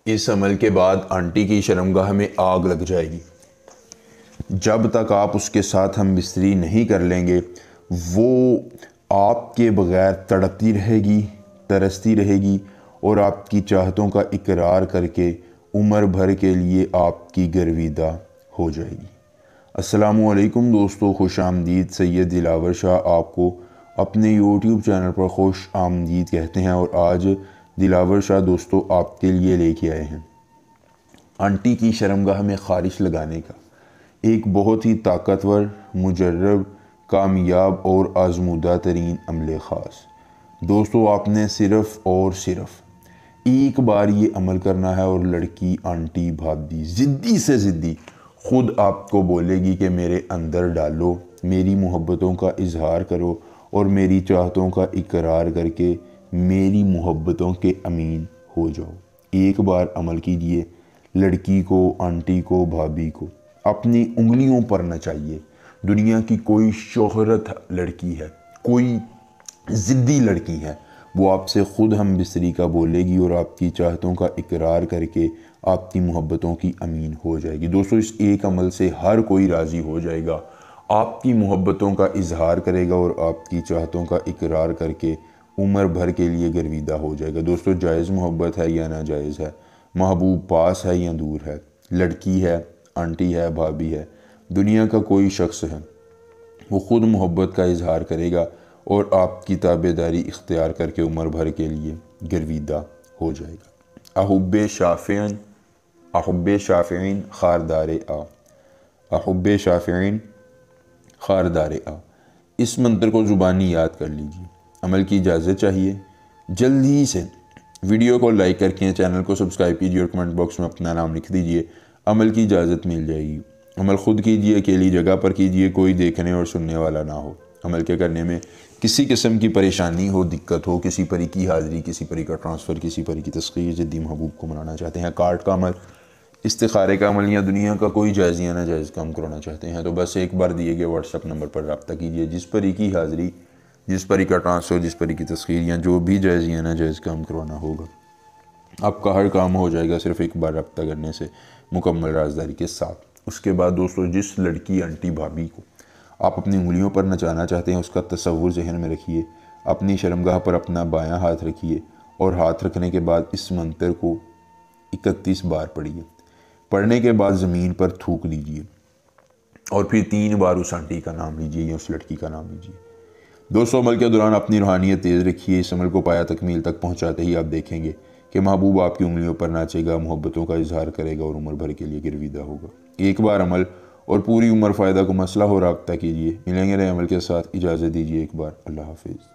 इस अमल के बाद आंटी की शर्मगाह में आग लग जाएगी। जब तक आप उसके साथ हम बिस्तरी नहीं कर लेंगे, वो आपके बग़ैर तड़पती रहेगी, तरसती रहेगी और आपकी चाहतों का इकरार करके उम्र भर के लिए आपकी गर्विदा हो जाएगी। अस्सलामुअलैकुम दोस्तों, खुश आमदीद। सैयद दिलावर शाह आपको अपने यूट्यूब चैनल पर खुश आमदीद कहते हैं और आज दिलावर शाह दोस्तों आपके लिए लेके आए हैं आंटी की शर्मगाह में ख़ारिश लगाने का एक बहुत ही ताकतवर, मुजर्रब, कामयाब और आजमूदा तरीन अमल ख़ास। दोस्तों, आपने सिर्फ़ और सिर्फ एक बार ये अमल करना है और लड़की, आंटी, भाभी ज़िद्दी से ज़िद्दी ख़ुद आपको बोलेगी कि मेरे अंदर डालो, मेरी मोहब्बतों का इजहार करो और मेरी चाहतों का इकरार करके मेरी मोहब्बतों के अमीन हो जाओ। एक बार अमल कीजिए। लड़की को, आंटी को, भाभी को अपनी उंगलियों पर नचाइए। दुनिया की कोई शोहरत लड़की है, कोई ज़िद्दी लड़की है, वो आपसे ख़ुद हम बिस्तरी का बोलेगी और आपकी चाहतों का इकरार करके आपकी मोहब्बतों की अमीन हो जाएगी। दोस्तों, इस एक अमल से हर कोई राज़ी हो जाएगा, आपकी मोहब्बतों का इजहार करेगा और आपकी चाहतों का इकरार करके उम्र भर के लिए गर्विदा हो जाएगा। दोस्तों, जायज़ मोहब्बत है या नाजायज़ है, महबूब पास है या दूर है, लड़की है, आंटी है, भाभी है, दुनिया का कोई शख्स है, वो ख़ुद मोहब्बत का इजहार करेगा और आपकी ताबेदारी इख्तियार करके उम्र भर के लिए गर्विदा हो जाएगा। अहुब्बे शाफ़िईन ख़ारदारे आ, अहुब्बे शाफ़िईन ख़ारदारे आ। इस मंत्र को ज़ुबानी याद कर लीजिए। अमल की इजाज़त चाहिए। जल्दी से वीडियो को लाइक करके चैनल को सब्सक्राइब कीजिए और कमेंट बॉक्स में अपना नाम लिख दीजिए। अमल की इजाज़त मिल जाएगी। अमल ख़ुद कीजिए, अकेली जगह पर कीजिए, कोई देखने और सुनने वाला ना हो। अमल के करने में किसी किस्म की परेशानी हो, दिक्कत हो, किसी परी की हाज़िरी, किसी परी का ट्रांसफ़र, किसी परी की तस्ख़ीर, ज़िद्दी महबूब को मनाना चाहते हैं, कार्ड का अमल, इस्तिखारे का अमल या दुनिया का कोई जायज़ या नाजायज़ काम कराना चाहते हैं, तो बस एक बार दिए गए व्हाट्सएप नंबर पर रब्ता कीजिए। जिस परी की हाज़िरी, जिस परी का ट्रांसफ़र, जिस परी की तस्ख़ीर या जो भी जायज़ या नाजायज़ काम करवाना होगा, आपका हर काम हो जाएगा सिर्फ़ एक बार रब्ता करने से, मुकम्मल राज़दारी के साथ। उसके बाद दोस्तों, जिस लड़की, आंटी, भाभी को आप अपनी उंगलियों पर नचाना चाहते हैं, उसका तसव्वुर ज़हन में रखिए। अपनी शर्मगाह पर अपना बायां हाथ रखिए और हाथ रखने के बाद इस मंत्र को 31 बार पढ़िए। पढ़ने के बाद ज़मीन पर थूक दीजिए और फिर 3 बार उस आंटी का नाम लीजिए या उस लड़की का नाम लीजिए। दोस्तों, अमल के दौरान अपनी रूहानियत तेज़ रखिए। इस अमल को पाया तकमील तक पहुँचाते ही आप देखेंगे कि महबूब आपकी उंगलियों पर नाचेगा, मोहब्बतों का इजहार करेगा और उम्र भर के लिए गिरविदा होगा। एक बार अमल और पूरी उम्र फ़ायदा को मसला हो रब्ता कीजिए। मिलेंगे नए अमल के साथ। इजाज़त दीजिए एक बार। अल्लाह हाफिज़।